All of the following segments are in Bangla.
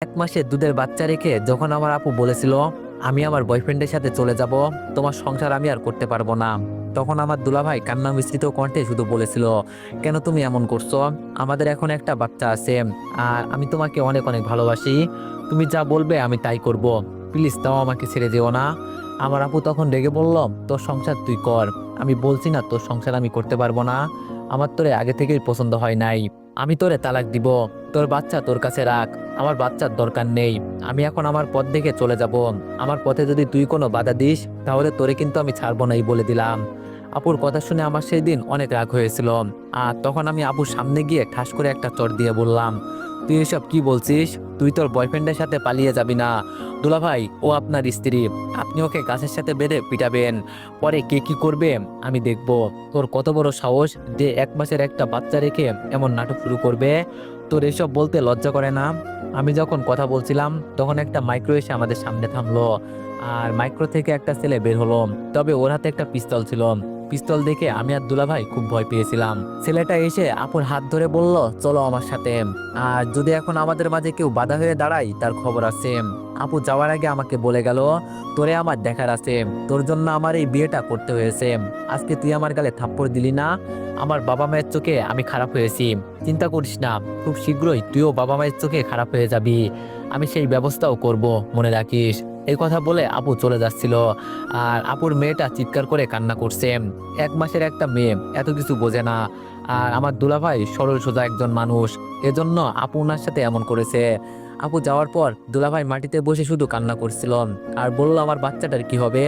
এক মাসের দুধের বাচ্চা রেখে যখন আমার আপু বলেছিল আমি আমার বয়ফ্রেন্ডের সাথে চলে যাব, তোমার সংসার আমি আর করতে পারবো না, তখন আমার দুলাভাই কান্না মিশ্রিত কণ্ঠে শুধু বলেছিল, কেন তুমি এমন করছো? আমাদের এখন একটা বাচ্চা আছে, আর আমি তোমাকে অনেক অনেক ভালোবাসি। তুমি যা বলবে আমি তাই করব। প্লিজ তাও আমাকে ছেড়ে যেও না। আমার আপু তখন রেগে বলল, তোর সংসার তুই কর। আমি বলছি না তোর সংসার আমি করতে পারবো না। আমার তোরে আগে থেকেই পছন্দ হয় নাই। আমি তোরে তালাক দিব। তোর বাচ্চা তোর কাছে রাখ। আমার বাচ্চার দরকার নেই। আমি এখন আমার পথ দেখে চলে যাব। আমার পথে যদি তুই কোনো বাধা দিস তাহলে তোরে কিন্তু আমি ছাড়বো নাই বলে দিলাম। আপুর কথা শুনে আমার সেই দিন অনেক রাগ হয়েছিল। আর তখন আমি আপুর সামনে গিয়ে ঠাস করে একটা চড় দিয়ে বললাম, তুই এসব কি বলছিস? তুই তোর বয়ফ্রেন্ডের সাথে পালিয়ে যাবি না। দুলাভাই, ও আপনার স্ত্রী। আপনি ওকে গাছের সাথে বেঁধে পিটাবেন। পরে কে কি করবে আমি দেখব। তোর কত বড় সাহস যে এক মাসের একটা বাচ্চা রেখে এমন নাটক শুরু করবে? তোর এসব বলতে লজ্জা করে না? আমি যখন কথা বলছিলাম তখন একটা মাইক্রো এসে আমাদের সামনে থামলো। আর মাইক্রো থেকে একটা ছেলে বের হলো। তবে ওর হাতে একটা পিস্তল ছিল। পিস্তল দেখে আমি আর দুলাভাই খুব ভয় পেয়েছিলাম। ছেলেটা এসে আপুর হাত ধরে বলল, চলো আমার সাথে। আর যদি এখন আমাদের মাঝে কেউ বাধা হয়ে দাঁড়ায় তার খবর আছে। আপু যাওয়ার আগে আমাকে বলে গেল, তোরে আমার দেখার আছে। তোর জন্য আমার এই বিয়েটা করতে হয়েছে। আজকে তুই আমার গালে থাপ্পড় দিলি না, আমার বাবা মায়ের চোখে আমি খারাপ হয়েছি। চিন্তা করিস না, খুব শীঘ্রই তুইও বাবা মায়ের চোখে খারাপ হয়ে যাবি। আমি সেই ব্যবস্থাও করব, মনে রাখিস। এই কথা বলে আপু চলে যাচ্ছিল। আর আপুর মেয়েটা চিৎকার করে কান্না করছে। এক মাসের একটা মেয়ে এত কিছু বোঝে না। আর আমার দুলাভাই সরল সোজা একজন মানুষ, এজন্য আপু ওনার সাথে এমন করেছে। আপু যাওয়ার পর দুলাভাই মাটিতে বসে শুধু কান্না করছিল। আর বলল, আমার বাচ্চাটার কি হবে?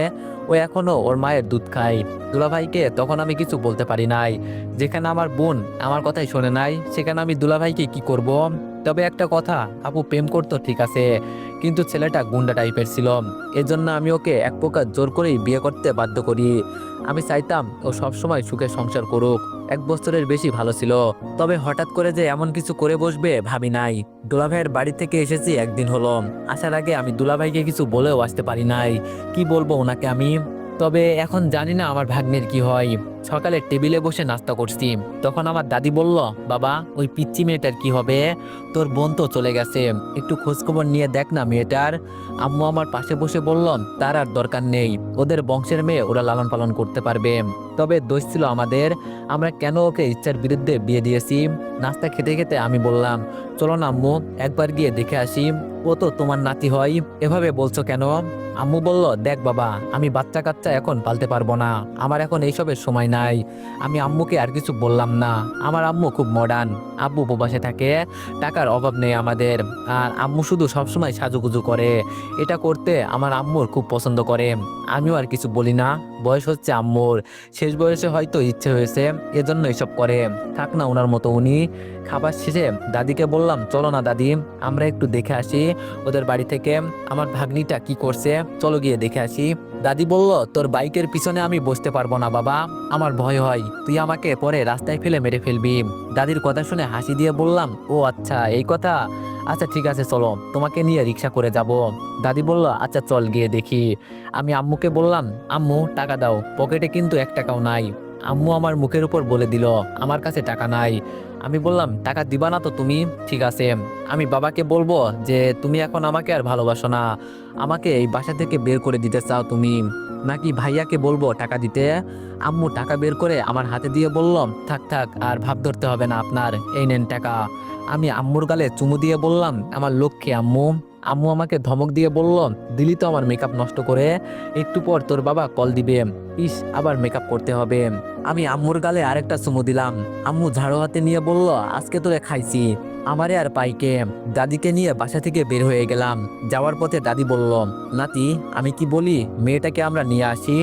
ও এখনো ওর মায়ের দুধ খায়। দুলাভাইকে তখন আমি কিছু বলতে পারি নাই। যেখানে আমার বোন আমার কথাই শোনে নাই, সেখানে আমি দুলাভাইকে কি করব? তবে একটা কথা, আপু প্রেম করতো ঠিক আছে, কিন্তু ছেলেটা গুন্ডা টাইপের ছিল। এজন্য আমি ওকে এক প্রকার জোর করেই বিয়ে করতে বাধ্য করি। আমি চাইতাম ও সবসময় সুখে সংসার করুক। এক বছরের বেশি ভালো ছিল। তবে হঠাৎ করে যে এমন কিছু করে বসবে ভাবি নাই। দুলাভাইয়ের বাড়ি থেকে এসেছি একদিন হলো। আসার আগে আমি দুলাভাইকে কিছু বলেও আসতে পারি নাই। কি বলবো ওনাকে আমি? তবে এখন জানি না আমার ভাগ্নের কি হয়। সকালে টেবিলে বসে নাস্তা করছি, তখন আমার দাদি বলল, বাবা ওই পিচ্চি মেয়েটার কি হবে? তোর বোন তো চলে গেছে, একটু খোঁজখবর নিয়ে দেখ না মেয়েটার। আম্মু আমার পাশে বসে বলল, তার আর দরকার নেই, ওদের বংশের মেয়ে ওরা লালন পালন করতে পারবে। তবে দোষ ছিল আমাদের, আমরা কেন ওকে ইচ্ছার বিরুদ্ধে বিয়ে দিয়েছি। নাস্তা খেতে খেতে আমি বললাম, চলো না আম্মু, একবার গিয়ে দেখে আসি। ও তো তোমার নাতি হয়, এভাবে বলছো কেন? আম্মু বলল, দেখ বাবা, আমি বাচ্চা কাচ্চা এখন পালতে পারবো না, আমার এখন এইসবের সময় নাই। আমি আম্মুকে আর কিছু বললাম না। আমার আম্মু খুব মডার্ন। আব্বু উপবাসে থাকে, টাকার অভাব নেই আমাদের। আর আম্মু শুধু সবসময় সাজুগুজু করে। এটা করতে আমার আম্মুর খুব পছন্দ করে। আমিও আর কিছু বলি না। বয়স হচ্ছে আম্মুর, শেষ বয়সে হয়তো ইচ্ছে হয়েছে, এজন্য এসব করে। থাক না ওনার মতো উনি। খাবার শেষে দাদিকে বললাম, চলো না দাদি, আমরা একটু দেখে আসি ওদের বাড়ি থেকে আমার ভাগ্নিটা কি করছে, চলো গিয়ে দেখে আসি। দাদি বলল, তোর বাইকের পিছনে আমি বসতে পারবো না বাবা, আমার ভয় হয়, তুই আমাকে পরে রাস্তায় ফেলে মেরে ফেলবি। দাদির কথা শুনে হাসি দিয়ে বললাম, ও আচ্ছা এই কথা, আচ্ছা ঠিক আছে চলো, তোমাকে নিয়ে রিক্সা করে যাব। দাদি বলল, আচ্ছা চল গিয়ে দেখি। আমি আম্মুকে বললাম, আম্মু টাকা দাও, পকেটে কিন্তু এক টাকাও নাই। আম্মু আমার মুখের উপর বলে দিল, আমার কাছে টাকা নাই। আমি বললাম, টাকা দিবা না তো তুমি? ঠিক আছে, আমি বাবাকে বলবো যে তুমি এখন আমাকে আর ভালোবাসো না, আমাকে এই বাসা থেকে বের করে দিতে চাও তুমি, নাকি ভাইয়াকে বলবো টাকা দিতে? আম্মু টাকা বের করে আমার হাতে দিয়ে বলল, থাক থাক, আর ভাব ধরতে হবে না আপনার, এই নেন টাকা। আমি আম্মুর গালে চুমু দিয়ে বললাম, আমার লক্ষ্মী আম্মু। আম্মু আমাকে ধমক দিয়ে বলল, দিলি তো আমার মেকআপ নষ্ট করে, একটু পর তোর বাবা কল দিবে, ইস আবার মেকআপ করতে হবে। আমি আম্মুর গালে আরেকটা চুমু দিলাম। আম্মু ঝাড়ু হাতে নিয়ে বলল, আজকে তোরে খাইছি, আমারে আর পাইকে। দাদিকে নিয়ে বাসা থেকে বের হয়ে গেলাম। যাওয়ার পথে দাদি বলল, নাতি আমি কি বলি, মেয়েটাকে আমরা নিয়ে আসি,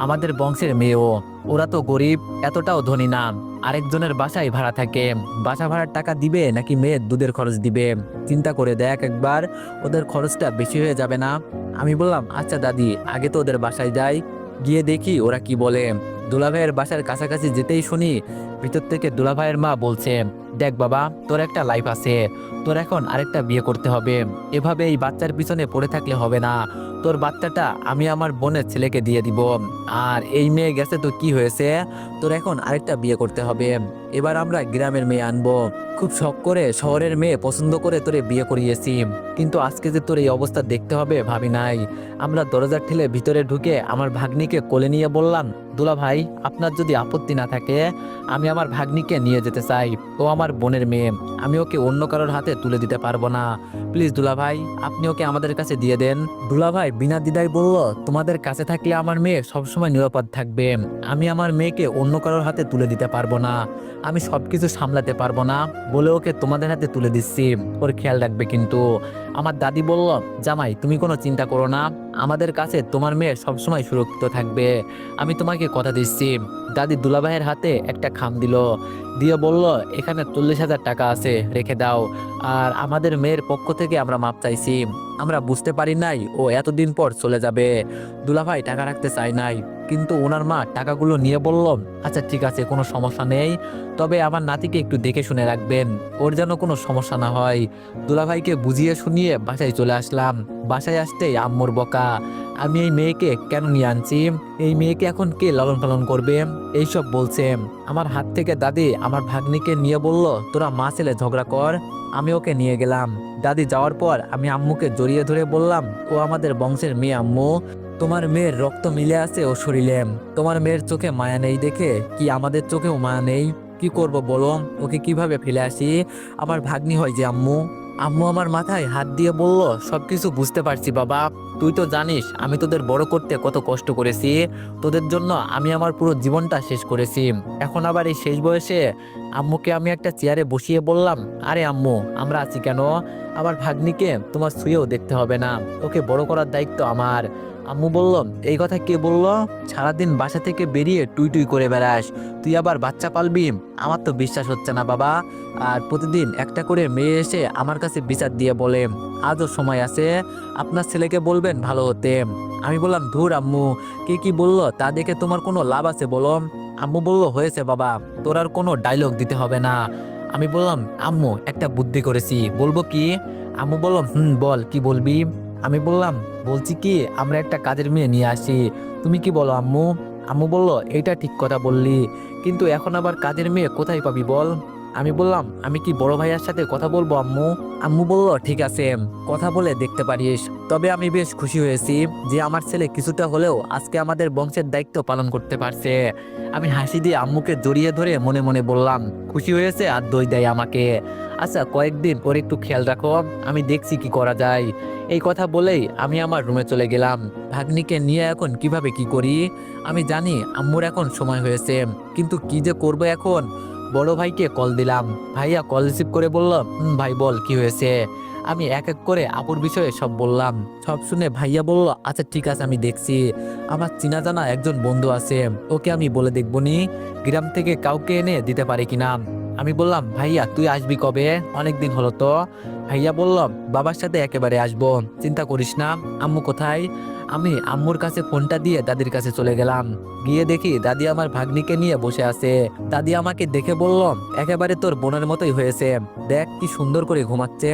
আমাদের বংশের মেয়েও। ওরা তো গরিব, এতটাও ধনী না। আরেকজনের বাসায় ভাড়া থাকে, বাসা ভাড়ার টাকা দিবে নাকি মেয়ের দুধের খরচ দিবে? চিন্তা করে দেখ একবার, ওদের খরচটা বেশি হয়ে যাবে না? আমি বললাম, আচ্ছা দাদি, আগে তো ওদের বাসায় যাই, গিয়ে দেখি ওরা কি বলে। দুলাভাইয়ের বাসার কাছাকাছি যেতেই শুনি ভিতর থেকে দুলাভাইয়ের মা বলছে, দেখ বাবা, তোর একটা লাইফ আছে, তোর এখন আরেকটা বিয়ে করতে হবে। এভাবে এই বাচ্চার পিছনে পড়ে থাকলে হবে না। তোর বাচ্চাটা আমি আমার বোনের ছেলেকে দিয়ে দিব। আর এই মেয়ে গেছে তো কি হয়েছে, তোর এখন আরেকটা বিয়ে করতে হবে। এবার আমরা গ্রামের মেয়ে আনবো। খুব শখ করে শহরের মেয়ে পছন্দ করে তোরে বিয়ে করিয়েছি, কিন্তু আজকে যে তোর এই অবস্থা দেখতে হবে ভাবি নাই। আমরা দরজা ঠেলে ভিতরে ঢুকে আমার ভাগ্নিকে কোলে নিয়ে বললাম, দুলা ভাই আপনার যদি আপত্তি না থাকে আমি আমার ভাগ্নিকে নিয়ে যেতে চাই। ও আমার বোনের মেয়ে, আমি ওকে অন্য কারোর হাতে তুলে দিতে পারবো না। প্লিজ দুলা ভাই আপনি ওকে আমাদের কাছে দিয়ে দেন। দুলা ভাই বিনা দ্বিধায় বলল, তোমাদের কাছে থাকলে আমার মেয়ে সবসময় নিরাপদ থাকবে। আমি আমার মেয়েকে অন্য কারোর হাতে তুলে দিতে পারবো না, আমি সবকিছু সামলাতে পারবো না বলে ওকে তোমাদের হাতে তুলে দিচ্ছি। ওর খেয়াল রাখবে কিন্তু। আমার দাদি বলল, জামাই তুমি কোনো চিন্তা করো না, আমাদের কাছে তোমার মেয়ে সবসময় সুরক্ষিত থাকবে, আমি তোমাকে কথা দিচ্ছি। দাদি দুলাভাইয়ের হাতে একটা খাম দিল, দিয়ে বলল, এখানে 40,000 টাকা আছে, রেখে দাও। আর আমাদের মেয়ের পক্ষ থেকে আমরা মাপ চাইছি, আমরা বুঝতে পারি নাই ও এতদিন পর চলে যাবে। দুলাভাই টাকা রাখতে চাই নাই, কিন্তু ওনার মা টাকাগুলো নিয়ে বলল, আচ্ছা ঠিক আছে কোনো সমস্যা নেই, তবে আমার নাতিকে একটু দেখে শুনে রাখবেন, ওর যেন কোনো সমস্যা না হয়। দুলাভাইকে বুঝিয়ে শুনিয়ে বাসায় চলে আসলাম। বাসায় আসতেই আম্মুর বকা, আমি এই মেয়েকে কেন নিয়ে আনছি, এই মেয়েকে এখন কে লালন পালন করবে, এইসব বলছে। আমার হাত থেকে দাদি আমার ভাগ্নিকে নিয়ে বলল, তোরা মা ছেলে ঝগড়া কর। আমি ওকে নিয়ে গেলাম। দাদি যাওয়ার পর আমি আম্মুকে জড়িয়ে ধরে বললাম, ও আমাদের বংশের মেয়ে আম্মু, তোমার মেয়ের রক্ত মিলে আছে ও শরীরে। তোমার মেয়ের চোখে মায়া নেই দেখে কি আমাদের চোখেও মায়া নেই? কি করব বলো, ওকে কিভাবে ফেলে আসি? আমার ভাগ্নি হয় যে আম্মু। আম্মু আমার মাথায় হাত দিয়ে বলল, সবকিছু বুঝতে পারছি বাবা, তুই তো জানিস আমি তোদের বড় করতে কত কষ্ট করেছি, তোদের জন্য আমি আমার পুরো জীবনটা শেষ করেছি। এখন আবার এই শেষ বয়সে আম্মুকে আমি একটা চেয়ারে বসিয়ে বললাম, আরে আম্মু আমরা আছি কেন, আমার ভাগ্নিকে তোমার ছুঁয়েও দেখতে হবে না, ওকে বড় করার দায়িত্ব আমার। আম্মু বলল, এই কথা কে বলল, সারাদিন বাসা থেকে বেরিয়ে টুই টুই করে বেড়াস, তুই আবার বাচ্চা পালবি? আমার তো বিশ্বাস হচ্ছে না বাবা। আর প্রতিদিন একটা করে মেয়ে এসে আমার কাছে বিচার দিয়ে বলে, আজও সময় আছে, আপনার ছেলেকে বলবেন ভালো হতে। আমি বললাম, ধুর আম্মু, কে কি বললো তা দেখে তোমার কোনো লাভ আছে বলো? আম্মু বলল, হয়েছে বাবা, তোর আর কোনো ডায়লগ দিতে হবে না। আমি বললাম, আম্মু একটা বুদ্ধি করেছি, বলবো কি? আম্মু বলল, বল কি বলবি? আমি বললাম, বলছি কি আমরা একটা কাজের মেয়ে নিয়ে আসি, তুমি কি বলো আম্মু? আম্মু বলল, এইটা ঠিক কথা বললি, কিন্তু এখন আবার কাজের মেয়ে কোথায় পাবি বল? আমি বললাম, আমি কি বড় ভাইয়ার সাথে কথা বলবো আম্মু? আম্মু বলল, ঠিক আছে কথা বলে দেখতে পারিস, তবে আমি বেশ খুশি হয়েছি যে আমার ছেলে কিছুটা হলেও আজকে আমাদের বংশের দায়িত্ব পালন করতে পারছে। আমি হাসি দিয়ে আম্মুকে জড়িয়ে ধরে মনে মনে বললাম, খুশি হয়েছে আর দই দেয় আমাকে। আচ্ছা কয়েকদিন পরে একটু খেয়াল রাখো, আমি দেখছি কি করা যায়। এই কথা বলেই আমি আমার রুমে চলে গেলাম। ভাগ্নিকে নিয়ে এখন কিভাবে কি করি? আমি জানি আম্মুর এখন সময় হয়েছে, কিন্তু কি যে করবো এখন? বড় ভাইকে কল দিলাম। ভাইয়া কল রিসিভ করে বলল, ভাই বল কি হয়েছে? আমি এক এক করে আপুর বিষয়ে সব বললাম। সব শুনে ভাইয়া বলল, আচ্ছা ঠিক আছে আমি দেখছি, আমার চিনা জানা একজন বন্ধু আছে, ওকে আমি বলে দেখবো নি গ্রাম থেকে কাউকে এনে দিতে পারে কিনা। আমি বললাম, ভাইয়া তুই আসবি কবে? অনেকদিন হলো তো। ভাইয়া বলল, বাবার সাথে একেবারে আসবো, চিন্তা করিস না। আম্মু কোথায়? আমি আম্মুর কাছে ফোনটা দিয়ে দাদির কাছে চলে গেলাম। গিয়ে দেখি দাদি আমার ভাগ্নিকে নিয়ে বসে আছে। দাদি আমাকে দেখে বলল, একেবারে তোর বোনের মতোই হয়েছে, দেখ কি সুন্দর করে ঘুমাচ্ছে।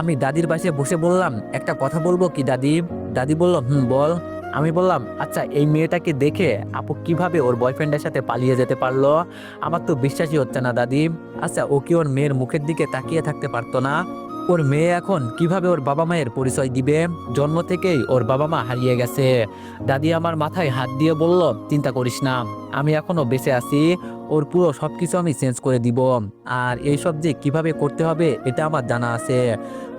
আমি দাদির পাশে বসে বললাম, একটা কথা বলবো কি দাদি? দাদি বলল, বল। আমি বললাম, আচ্ছা এই মেয়েটাকে দেখে আপু কিভাবে ওর বয়ফ্রেন্ডের সাথে পালিয়ে যেতে পারলো? আমার তো বিশ্বাসই হচ্ছে না দাদি। আচ্ছা ও কি ওর মেয়ের মুখের দিকে তাকিয়ে থাকতে পারতো না? ওর মেয়ে এখন কিভাবে ওর বাবা মায়ের পরিচয় দিবে? জন্ম থেকেই ওর বাবা মা হারিয়ে গেছে। দাদি আমার মাথায় হাত দিয়ে বলল, চিন্তা করিস না, আমি এখনো বেঁচে আছি, ওর পুরো সবকিছু আমি চেঞ্জ করে দিব। আর এইসব যে কিভাবে করতে হবে এটা আমার জানা আছে।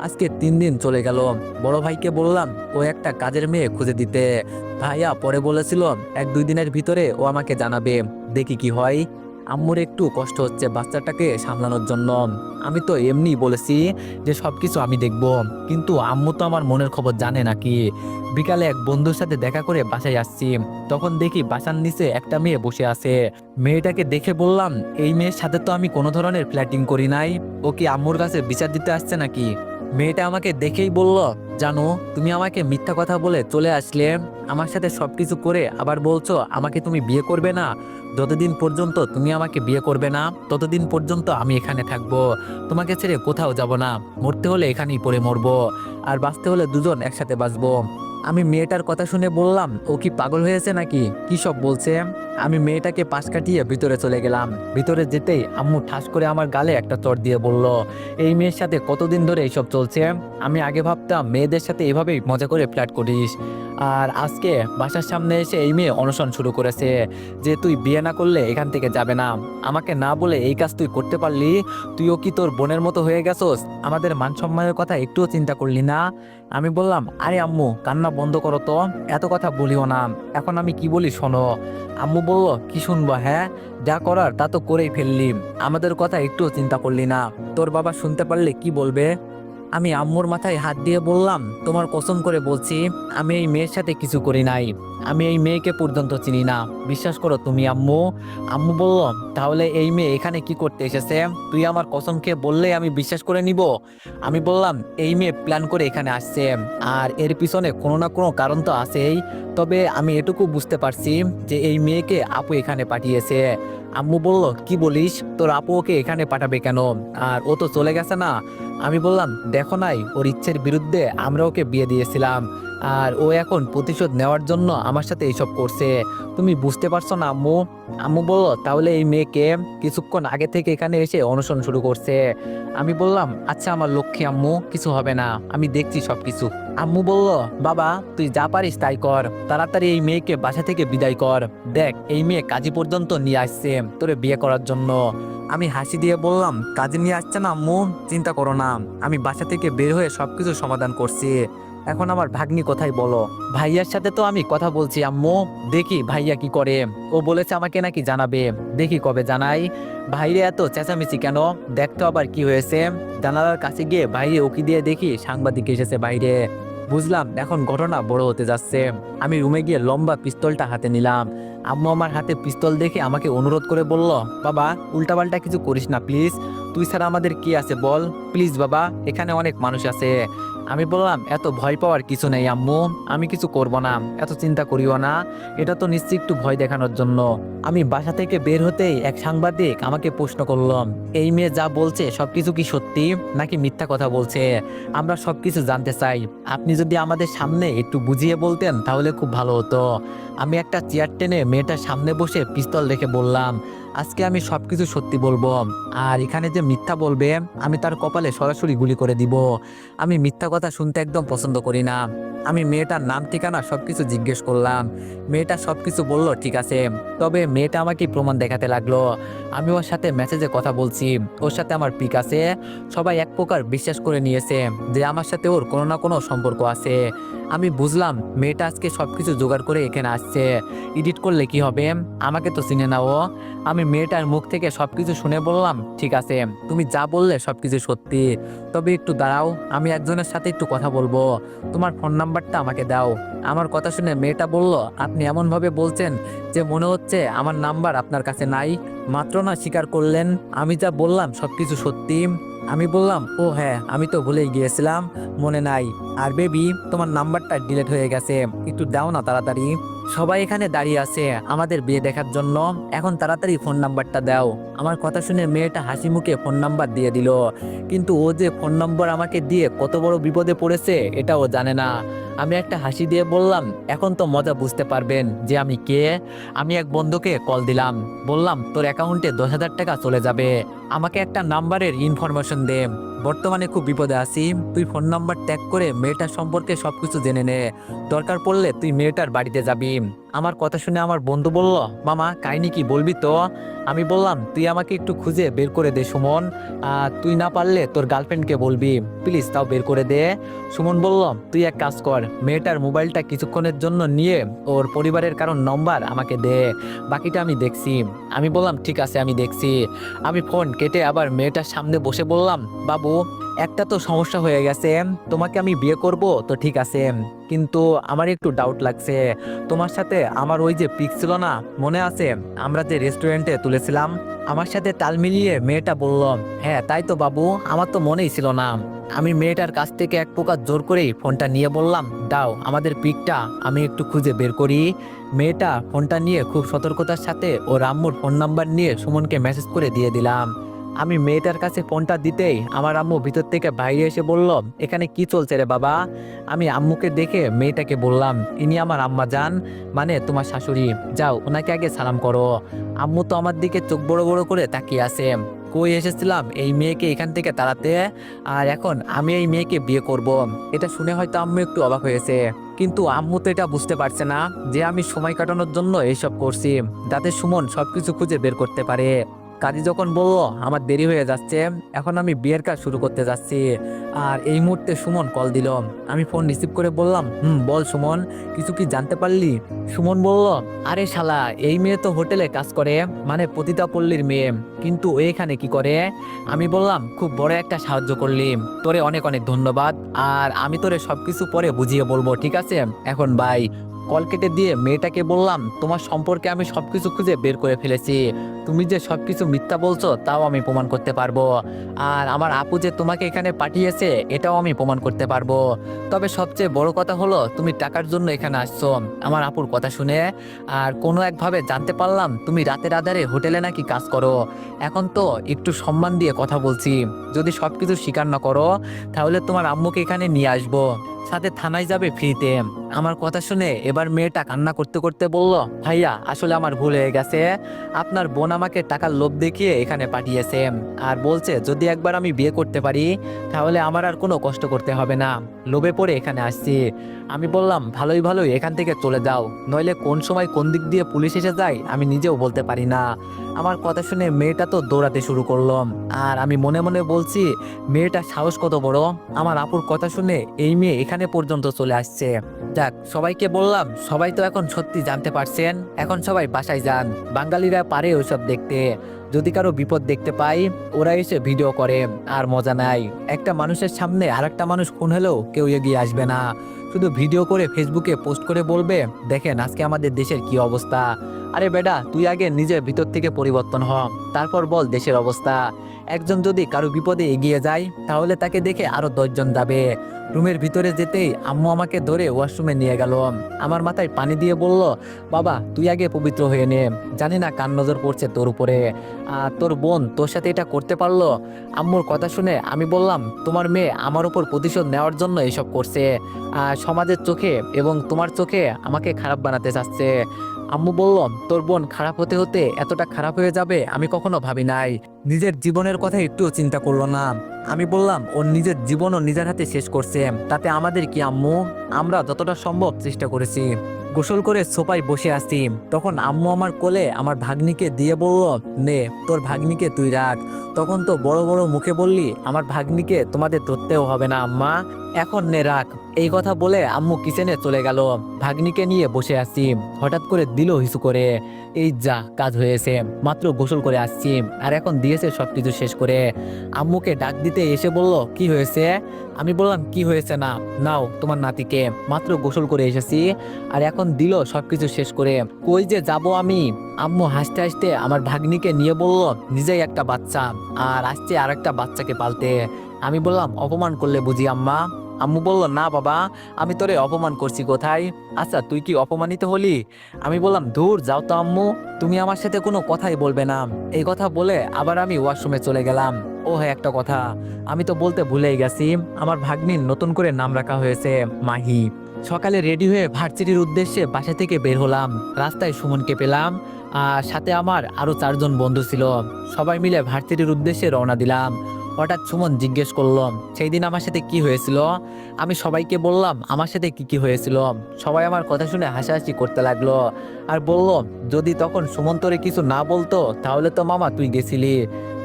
আজকে 3 দিন চলে গেল। বড় ভাইকে বললাম ও একটা কাজের মেয়ে খুঁজে দিতে। ভাইয়া পরে বলেছিল 1-2 দিনের ভিতরে ও আমাকে জানাবে, দেখি কি হয়। আম্মুর একটু কষ্ট হচ্ছে বাচ্চাটাকে সামলানোর জন্য। আমি তো এমনি বলেছি যে সবকিছু আমি দেখব, কিন্তু আম্মু তো আমার মনের খবর জানে নাকি। বিকালে এক বন্ধুর সাথে দেখা করে বাসায় আসছি, তখন দেখি বাসার নিচে একটা মেয়ে বসে আছে। মেয়েটাকে দেখে বললাম, এই মেয়ের সাথে তো আমি কোনো ধরনের ফ্ল্যাটিং করি নাই, ও কি আম্মুর কাছে বিচার দিতে আসছে নাকি? মেয়েটা আমাকে দেখেই বলল, জানো তুমি আমাকে মিথ্যা কথা বলে চলে আসলে, আমার সাথে সবকিছু করে আবার বলছো আমাকে তুমি বিয়ে করবে না। যতদিন পর্যন্ত তুমি আমাকে বিয়ে করবে না ততদিন পর্যন্ত আমি এখানে থাকবো, তোমাকে ছেড়ে কোথাও যাব না। মরতে হলে এখানেই পড়ে মরবো, আর বাঁচতে হলে দুজন একসাথে বাঁচবো। আমি মেয়েটার কথা শুনে বললাম, ও কি পাগল হয়েছে নাকি, কি সব বলছে। আমি মেয়েটাকে পাশ কাটিয়ে ভিতরে চলে গেলাম। ভিতরে যেতেই আম্মু ঠাস করে আমার গালে একটা চড় দিয়ে বলল, এই মেয়ের সাথে কতদিন ধরে এইসব চলছে। আমি আগে ভাবতাম মেয়েদের সাথে এভাবেই মজা করে ফ্ল্যাট করিস, আর আজকে বাসার সামনে এসে এই মেয়ে অনশন শুরু করেছে যে তুই বিয়ে না করলে এখান থেকে যাবে না। আমাকে না বলে এই কাজ তুই করতে পারলি, তুইও কি তোর বোনের মতো হয়ে গেছস, আমাদের মান সম্মানের কথা একটুও চিন্তা করলি না। আমি বললাম, আরে আম্মু কান্না বন্ধ করো তো, এত কথা বলিও না, এখন আমি কি বলি শোনো। আম্মু বলল, কি শুনবো, হ্যাঁ যা করার তা তো করেই ফেললি, আমাদের কথা একটুও চিন্তা করলি না, তোর বাবা শুনতে পারলে কি বলবে। আমি আম্মুর মাথায় হাত দিয়ে বললাম, তোমার কসম করে বলছি আমি এই মেয়ের সাথে কিছু করি নাই, আমি এই মেয়েকে পর্যন্ত চিনি না, বিশ্বাস করো তুমি আম্মু। আম্মু বলল, তাহলে এই মেয়ে এখানে কি করতে এসেছে, তুই আমার কসম খেয়ে বললে আমি বিশ্বাস করে নিব। আমি বললাম, এই মেয়ে প্ল্যান করে এখানে আসছে, আর এর পিছনে কোনো না কোনো কারণ তো আছেই, তবে আমি এটুকু বুঝতে পারছি যে এই মেয়েকে আপু এখানে পাঠিয়েছে। আম্মু বলল, কি বলিস, তোর আপু ওকে এখানে পাঠাবে কেন, আর ও তো চলে গেছে না। আমি বললাম, দেখো নাই ওর ইচ্ছের বিরুদ্ধে আমরা ওকে বিয়ে দিয়েছিলাম, আর ও এখন প্রতিশোধ নেওয়ার জন্য আমার সাথে এইসব করছে, তুমি বুঝতে পারছো না আম্মু। আম্মু বলল, তাহলে এই মেয়েকে কিছুক্ষণ আগে থেকে এখানে এসে অনশন শুরু করছে। আমি বললাম, আচ্ছা আমার লক্ষ্মী আম্মু, কিছু হবে না, আমি দেখছি সবকিছু। আম্মু বলল, বাবা তুই যা পারিস তাই কর, তাড়াতাড়ি এই মেয়েকে বাসা থেকে বিদায় কর, দেখ এই মেয়ে কাজী পর্যন্ত নিয়ে আসছে তোরে বিয়ে করার জন্য। আমি হাসি দিয়ে বললাম, কাজে নিয়ে আসছে না আম্মু, চিন্তা করো না, আমি বাসা থেকে বের হয়ে সবকিছু সমাধান করছি। এখন আমার ভাগ্নি কোথায় বলো। ভাইয়ার সাথে তো আমি কথা বলছি আম্মু, দেখি ভাইয়া কি করে, ও বলেছে আমাকে নাকি জানাবে, দেখি কবে জানাই। ভাইরে এত চেঁচামেচি কেন, দেখতো আবার কি হয়েছে। জানালার কাছে গিয়ে বাইরে উকি দিয়ে দেখি সাংবাদিক এসেছে বাইরে। বুঝলাম এখন ঘটনা বড় হতে যাচ্ছে। আমি রুমে গিয়ে লম্বা পিস্তলটা হাতে নিলাম। আম্মু আমার হাতে পিস্তল দেখে আমাকে অনুরোধ করে বলল, বাবা উল্টাপাল্টা কিছু করিস না প্লিজ, তুই ছাড়া আমাদের কি আছে বল, প্লিজ বাবা, এখানে অনেক মানুষ আছে। আমি বললাম, এত ভয় পাওয়ার কিছু নেই আম্মু, আমি কিছু করব না, এত চিন্তা করিও না, এটা তো নিশ্চয়ই একটু ভয় দেখানোর জন্য। আমি বাসা থেকে বের হতেই এক সাংবাদিক আমাকে প্রশ্ন করলো, এই মেয়ে যা বলছে সবকিছু কি সত্যি নাকি মিথ্যা কথা বলছে, আমরা সবকিছু জানতে চাই, আপনি যদি আমাদের সামনে একটু বুঝিয়ে বলতেন তাহলে খুব ভালো হতো। আমি একটা চেয়ার টেনে মেয়েটার সামনে বসে পিস্তল রেখে বললাম, আজকে আমি সবকিছু সত্যি বলবো, আর এখানে যে মিথ্যা বলবে আমি তার কপালে সরাসরি গুলি করে দিব। আমি মিথ্যা কথা শুনতে একদম পছন্দ করি না। আমি মেয়েটার নাম ঠিকানা সবকিছু জিজ্ঞেস করলাম। মেয়েটা সবকিছু বলল ঠিক আছে, তবে মেয়েটা আমাকে প্রমাণ দেখাতে লাগলো। আমি ওর সাথে মেসেজে কথা বলছি, ওর সাথে আমার পিক আছে। সবাই এক প্রকার বিশ্বাস করে নিয়েছে যে আমার সাথে ওর কোনো না কোনো সম্পর্ক আছে। আমি বুঝলাম মেয়েটা আজকে সবকিছু জোগাড় করে এখানে আসছে, এডিট করলে কি হবে, আমাকে তো চিনে না ও। আমি মেয়েটার মুখ থেকে সবকিছু শুনে বললাম, ঠিক আছে তুমি যা বললে সবকিছু সত্যি, তবে একটু দাঁড়াও, আমি একজনের সাথে একটু কথা বলবো, তোমার ফোন নাম্বারটা আমাকে দাও। আমার কথা শুনে মেয়েটা বলল, আপনি এমন ভাবে বলছেন যে মনে হচ্ছে আমার নাম্বার আপনার কাছে নাই, মাত্র না স্বীকার করলেন আমি যা বললাম সবকিছু সত্যি। আমি বললাম, ও হ্যাঁ আমি তো ভুলেই গিয়েছিলাম, মনে নাই। আর বেবি তোমার নাম্বারটা ডিলিট হয়ে গেছে, একটু দাও না তাড়াতাড়ি। সবাই এখানে দাঁড়িয়ে আছে আমাদের বিয়ে দেখার জন্য, এখন তাড়াতাড়ি ফোন নাম্বারটা দাও। আমার কথা শুনে মেয়েটা হাসি মুখে ফোন নাম্বার দিয়ে দিল, কিন্তু ও যে ফোন নম্বর আমাকে দিয়ে কত বড় বিপদে পড়েছে এটা ও জানে না। আমি একটা হাসি দিয়ে বললাম, এখন তো মজা বুঝতে পারবেন যে আমি কে। আমি এক বন্ধুকে কল দিলাম, বললাম তোর অ্যাকাউন্টে 10,000 টাকা চলে যাবে, আমাকে একটা নাম্বারের ইনফরমেশন দে, বর্তমানে খুব বিপদে আছি, তুই ফোন নাম্বার ট্যাগ করে মেয়েটার সম্পর্কে সবকিছু জেনে নে, দরকার পড়লে তুই মেয়েটার বাড়িতে যাবি। আমার কথা শুনে আমার বন্ধু বলল, মামা কাহিনী কি বলবি তো। আমি বললাম, তুই আমাকে একটু খুঁজে বের করে দে সুমন, তুই না পারলে তোর গার্লফ্রেন্ডকে বলবি, প্লিজ তাও বের করে দে। সুমন বলল, তুই এক কাজ কর, মেয়েটার মোবাইলটা কিছুক্ষণের জন্য নিয়ে ওর পরিবারের কারণ নম্বর আমাকে দে, বাকিটা আমি দেখছি। আমি বললাম, ঠিক আছে আমি দেখছি। আমি ফোন কেটে আবার মেয়েটার সামনে বসে বললাম, বাবু একটা তো সমস্যা হয়ে গেছে, তোমাকে আমি বিয়ে করব তো ঠিক আছে, কিন্তু আমার একটু ডাউট লাগছে, তোমার সাথে আমার ওই যে পিক ছিল না মনে আছে, আমরা যে রেস্টুরেন্টে তুলেছিলাম। আমার সাথে তাল মিলিয়ে মেয়েটা বলল, হ্যাঁ তাই তো বাবু, আমার তো মনেই ছিল না। আমি মেয়েটার কাছ থেকে এক প্রকার জোর করেই ফোনটা নিয়ে বললাম, দাও আমাদের পিকটা আমি একটু খুঁজে বের করি। মেয়েটা ফোনটা নিয়ে খুব সতর্কতার সাথে ওর আম্মুর ফোন নাম্বার নিয়ে সুমনকে মেসেজ করে দিয়ে দিলাম। আমি মেয়েটার কাছে ফোনটা দিতেই আমার আম্মু ভিতর থেকে বাইরে এসে বলল, এখানে কি চলছে রে বাবা? আমি আম্মুকে দেখে মেয়েটাকে বললাম, ইনি আমার আম্মা জান, মানে তোমার শাশুড়ি, যাও ওনাকে আগে সালাম করো। আম্মু তো আমার দিকে চোখ বড় বড় করে তাকিয়ে আছে। কই এসেছিলাম এই মেয়েকে এখান থেকে তাড়াতে, আর এখন আমি এই মেয়েকে বিয়ে করব। এটা শুনে হয়তো আম্মু একটু অবাক হয়েছে, কিন্তু আম্মু তো এটা বুঝতে পারছে না যে আমি সময় কাটানোর জন্য এইসব করছি, যাতে সুমন সবকিছু খুঁজে বের করতে পারে। কাজী যখন বলল আমার দেরি হয়ে যাচ্ছে, এখন আমি বিয়ের কাজ শুরু করতে যাচ্ছি, আর এই মুহূর্তে সুমন কল দিল। আমি ফোন রিসিভ করে বললাম, বল সুমন, কিছু কি জানতে পারলি? সুমন বলল, আরে শালা, এই মেয়ে তো হোটেলে কাজ করে, মানে পতিতা পল্লীর মেয়ে, কিন্তু ও এখানে কি করে? আমি বললাম, খুব বড় একটা সাহায্য করলি, তোরে অনেক অনেক ধন্যবাদ, আর আমি তোরে সবকিছু পরে বুঝিয়ে বলবো, ঠিক আছে? এখন বাই। কল কেটে দিয়ে মেয়েটাকে বললাম, তোমার সম্পর্কে আমি সবকিছু খুঁজে বের করে ফেলেছি, তুমি যে সবকিছু মিথ্যা বলছো তাও আমি প্রমাণ করতে পারবো, আর আমার আপু যে তোমাকে এখানে পাঠিয়েছে এটাও আমি প্রমাণ করতে পারবো। তবে সবচেয়ে বড় কথা হলো, তুমি টাকার জন্য এখানে আসছো আমার আপুর কথা শুনে, আর কোনো একভাবে জানতে পারলাম তুমি রাতের আধারে হোটেলে নাকি কাজ করো। এখন তো একটু সম্মান দিয়ে কথা বলছি, যদি সবকিছু স্বীকার না করো তাহলে তোমার আম্মুকে এখানে নিয়ে আসবো, সাথে থানায় যাবে ফ্রিতে। আমার কথা শুনে এবার মেয়েটা কান্না করতে করতে বলল, ভাইয়া আসলে আমার ভুল হয়ে গেছে, আপনার বোন আমাকে টাকার লোভ দেখিয়ে এখানে পাঠিয়েছে, আর বলছে যদি একবার আমি বিয়ে করতে পারি তাহলে আমার আর কোনো কষ্ট করতে হবে না, লোভে পড়ে এখানে আসছি। আমি বললাম, ভালোই ভালোই এখান থেকে চলে যাও, নইলে কোন সময় কোন দিক দিয়ে পুলিশ এসে যায় আমি নিজেও বলতে পারি না। আমার কথা শুনে মেয়েটা তো দৌড়াতে শুরু করলো, আর আমি মনে মনে বলছি, মেয়েটা সাহস কত বড়, আমার আপুর কথা শুনে এই মেয়ে এখানে পর্যন্ত চলে আসছে। যাক, সবাইকে বললাম, সবাই তো এখন সত্যি জানতে পারছেন, এখন সবাই বাসায় যান, বাঙালিরা পারে ওইসব দেখতে, যদি কারো বিপদ দেখতে পাই ওরা এসে ভিডিও করে, আর মজা নাই। একটা মানুষের সামনে আর একটা মানুষ খুন হলেও কেউ এগিয়ে আসবে না, শুধু ভিডিও করে ফেসবুকে পোস্ট করে বলবে, দেখেন আজকে আমাদের দেশের কি অবস্থা। আরে বেটা, তুই আগে নিজের ভিতর থেকে পরিবর্তন হ, তারপর বল দেশের অবস্থা। একজন যদি কারো বিপদে এগিয়ে যায় তাহলে তাকে দেখে আরো 10 জন যাবে। রুমের ভিতরে যেতেই আম্মু আমাকে ধরে ওয়াশরুমে নিয়ে গেল, আমার মাথায় পানি দিয়ে বলল, বাবা তুই আগে পবিত্র হয়ে নে, জানি না কার নজর পড়ছে তোর উপরে, আর তোর বোন তোর সাথে এটা করতে পারলো। আম্মুর কথা শুনে আমি বললাম, তোমার মেয়ে আমার উপর প্রতিশোধ নেওয়ার জন্য এসব করছে, আর সমাজের চোখে এবং তোমার চোখে আমাকে খারাপ বানাতে চাচ্ছে। আম্মু বলল, তোর বোন খারাপ হতে হতে এতটা খারাপ হয়ে যাবে আমি কখনো ভাবি নাই, নিজের জীবনের কথা একটুও চিন্তা করলো না। আমি বললাম, ওর নিজের জীবনও নিজের হাতে শেষ করছে, তাতে আমাদের কি আম্মু? আমরা যতটা সম্ভব চেষ্টা করেছি। গোসল করে সোফায় বসে আছি, তখন আম্মু আমার কোলে আমার ভাগ্নিকে দিয়ে বলল, নে তোর ভাগ্নিকে তুই রাখ। তখন তো বড় বড় মুখে বললি, আমার ভাগ্নিকে তোমাদের ধরতেও হবে না আম্মা, এখন নে রাখ। এই কথা বলে আম্মু কিচেনে চলে গেল, ভাগ্নিকে নিয়ে বসে আছি, হঠাৎ করে দিল হিসু করে, এই যা কাজ হয়েছে, মাত্র গোসল করে আসছি আর এখন দিয়েছে সবকিছু শেষ করে। আম্মুকে ডাক দিতে এসে বলল, কি হয়েছে? আমি বললাম, কি হয়েছে না, নাও তোমার নাতিকে, মাত্র গোসল করে এসেছি আর এখন দিল সবকিছু শেষ করে, কই যে যাব আমি? আম্মু হাসতে হাসতে আমার ভাগ্নিকে নিয়ে বলল, নিজেই একটা বাচ্চা আর আসছে আর একটা বাচ্চাকে পালতে। আমি বললাম, অপমান করলে বুঝি আম্মা? আম্মু বলল, না বাবা, আমি তোরে অপমান করছি কোথায়? আচ্ছা তুই কি অপমানিত হলি? আমি বললাম, ধুর যাও তো আম্মু, তুমি আমার সাথে কোনো কথাই বলবে না। এই কথা বলে আবার আমি ওয়াশরুমে চলে গেলাম। ও হ্যাঁ, একটা কথা আমি তো বলতে ভুলেই গেছি, আমার ভাগ্নির নতুন করে নাম রাখা হয়েছে মাহি। সকালে রেডি হয়ে ভার্সিটির উদ্দেশ্যে বাসা থেকে বের হলাম, রাস্তায় সুমনকে পেলাম, আর সাথে আমার আরো 4 জন বন্ধু ছিল, সবাই মিলে ভার্সিটির উদ্দেশ্যে রওনা দিলাম। হঠাৎ সুমন জিজ্ঞেস করলো, সেই দিন আমার সাথে কি হয়েছিল? আমি সবাইকে বললাম আমার সাথে কি কি হয়েছিল। সবাই আমার কথা শুনে হাসাহাসি করতে লাগলো, আর বলল, যদি তখন সুমন তোরে কিছু না বলতো তাহলে তো মামা তুই গেছিলি,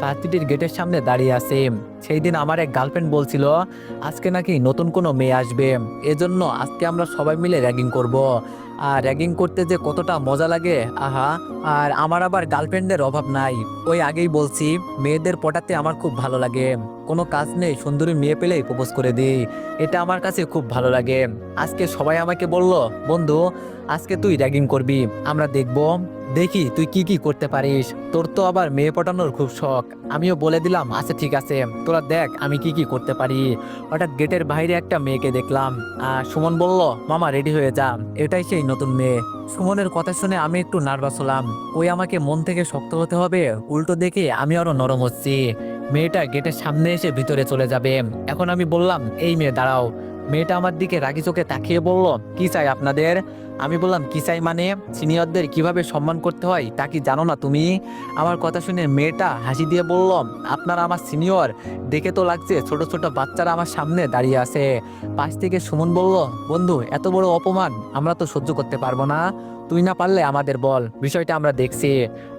ভার্সিটির গেটের সামনে দাঁড়িয়ে আছে, সেই দিন আমার এক গার্লফ্রেন্ড বলছিল আজকে নাকি নতুন কোনো মেয়ে আসবে, এজন্য আজকে আমরা সবাই মিলে র্যাগিং করব। আর র্যাগিং করতে যে কতটা মজা লাগে, আহা। আর আমার আবার গার্লফ্রেন্ডের অভাব নাই, ওই আগেই বলছি মেয়েদের পটাতে আমার খুব ভালো লাগে। কোনো কাজ নেই, সুন্দরী মেয়ে পেলেই প্রপোজ করে দিই। এটা আমার কাছে খুব ভালো লাগে। আজকে সবাই আমাকে বলল, বন্ধু আজকে তুই র্যাগিং করবি, আমরা দেখব, দেখি তুই কি কি করতে পারিস। তোর তো আবার মেয়ে পটানোর খুব শখ। আমিও বলে দিলাম আচ্ছা ঠিক আছে, তোরা দেখ আমি কি কি করতে পারি। হঠাৎ গেটের বাইরে একটা মেয়েকে দেখলাম। সুমন বলল, মামা রেডি হয়ে যা, এটাই সেই নতুন মেয়ে। সুমনের কথা শুনে আমি একটু নার্ভাস হলাম। ওই আমাকে মন থেকে শক্ত হতে হবে, উল্টো দেখে আমি আরো নরম হচ্ছি। মেয়েটা গেটের সামনে এসে ভিতরে চলে যাবে। এখন আমি বললাম, এই মেয়ে দাঁড়াও। মেয়েটা আমার দিকে রাগি চোখে তাকিয়ে বলল, কি চাই আপনাদের? আমি বললাম, কি চাই মানে? সিনিয়রদের কিভাবে সম্মান করতে হয় তা কি জানো না তুমি? আমার কথা শুনে মেয়েটা হাসি দিয়ে বলল, আপনারা আমার সিনিয়র, দেখে তো লাগছে ছোট ছোট বাচ্চারা আমার সামনে দাঁড়িয়ে আছে। পাশ থেকে সুমন বলল, বন্ধু এত বড় অপমান আমরা তো সহ্য করতে পারবো না, তুই না পারলে আমাদের বল, বিষয়টা আমরা দেখছি।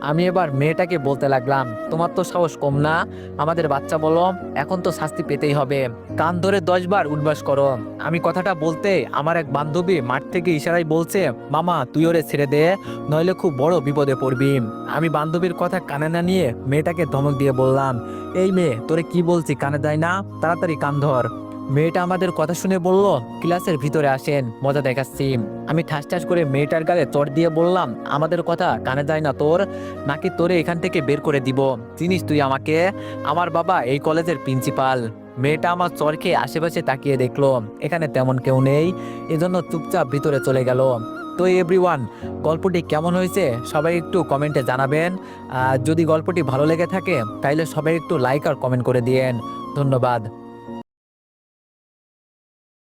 আমি এবার মেয়েটাকে বলতে লাগলাম, তোমার তো সাহস কম না, আমাদের বাচ্চা বলো, এখন তো শাস্তি পেতেই হবে, কান ধরে 10 বার উঠবাস করো। আমি কথাটা বলতে আমার এক বান্ধবী মাঠ থেকে ইশারায় বলছে, মামা তুই ওরে ছেড়ে দে, নইলে খুব বড় বিপদে পড়বি। আমি বান্ধবীর কথা কানে না নিয়ে মেয়েটাকে ধমক দিয়ে বললাম, এই মেয়ে তোরে কি বলছি কানে দেয় না, তাড়াতাড়ি কান ধর। মেয়েটা আমাদের কথা শুনে বলল, ক্লাসের ভিতরে আসেন, মজা দেখাচ্ছি। আমি ঠাস ঠাস করে মেয়েটার গালে চড় দিয়ে বললাম, আমাদের কথা কানে যায় না তোর, নাকি তোরে এখান থেকে বের করে দিব? চিনিস তুই আমাকে? আমার বাবা এই কলেজের প্রিন্সিপাল। মেয়েটা আমার চর খেয়ে আশেপাশে তাকিয়ে দেখলো এখানে তেমন কেউ নেই, এজন্য চুপচাপ ভিতরে চলে গেল। তো এভরিওয়ান, গল্পটি কেমন হয়েছে সবাই একটু কমেন্টে জানাবেন। আর যদি গল্পটি ভালো লেগে থাকে তাইলে সবাই একটু লাইক আর কমেন্ট করে দিয়েন। ধন্যবাদ।